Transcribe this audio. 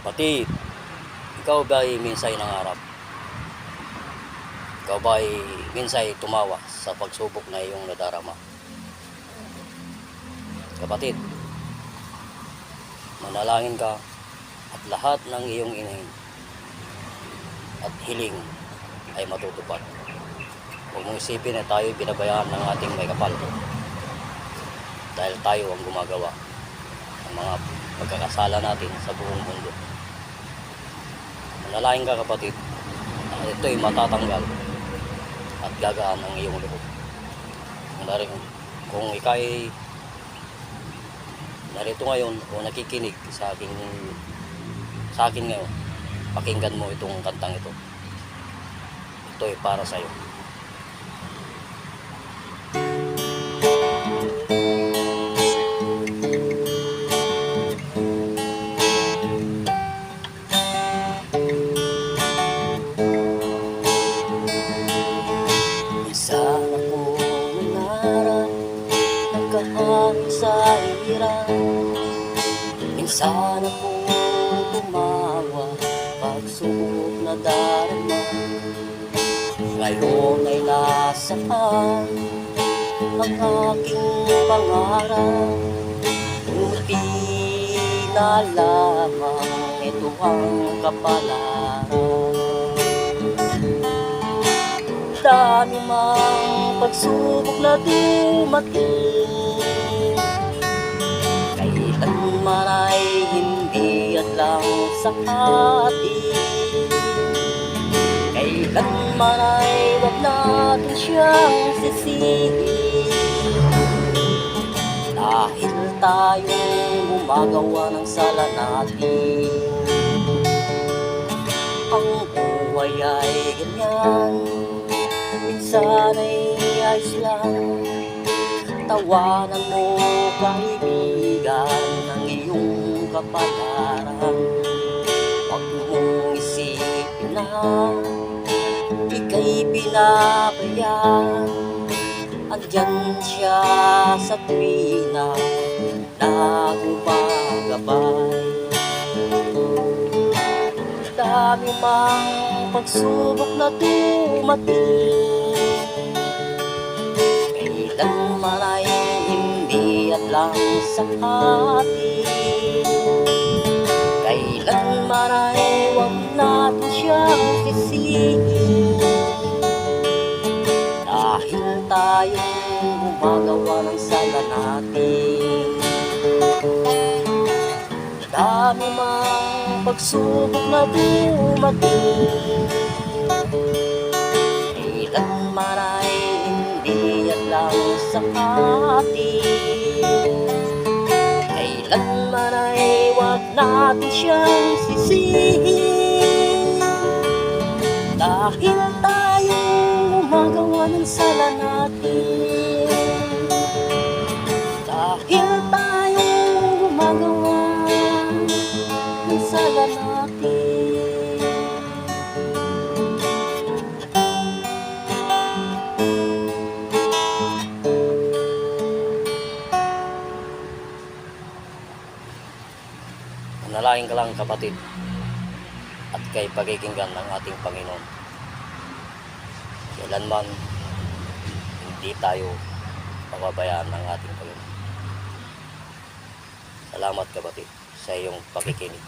Kapatid, ikaw ba'y minsay nangarap? Ikaw ba'y minsay tumawa sa pagsubok na iyong nadarama? Kapatid, manalangin ka at lahat ng iyong inahin at hiling ay matutupad. Huwag mong isipin na tayo'y pinabayaan ng ating may kapal dahil tayo ang gumagawa ng mga pagkakasala natin sa buong mundo. Manalangin ka, kapatid, at ito'y matatanggal at gagaan ang iyong loob. Kung ika'y narito ngayon o nakikinig sa akin ngayon, pakinggan mo itong kantang ito. Ito'y para sa iyo. Minsan ako nangarap, nagkahalo sa hirap. Minsan ako tumawa, pagsubok na darama. Ngayon ay nasaan ang aking pangarap. Buti na lamang ito ang kapalaran. Dami mang pagsubok na dumating, kailanman ay hindi at lang sa atin. Kailanman ay wag natin siyang sisihin, dahil tayong gumagawa ng sala natin. Ang buhay ay ganyan, minsan ay ayos lang. Tawanan mo, kaibigan, ang iyong kapalaran. Huwag mong isipin na ika'y pinabayaan. Andyan siya sa tuwina na gumagabay. Dami mang pagsubok na dumating, kailanman ay hindi at lang sa atin. Kailanman ay huwag natin siyang sisihin, dahil tayong gumagawa ng sala natin. Dami mang pagsubok na dumating, kailanman ay hindi at lang sa atin. Kailanman ay huwag natin siyang sisihin, dahil tayong gumagawa ng sala natin. Dahil tayong gumagawa ng sala natin. Manalangin ka lang, kapatid, at kay pakikinggan ng ating Panginoon. Kailanman hindi tayo pababayaan ng ating Panginoon. Salamat, kapatid, sa iyong pakikinig.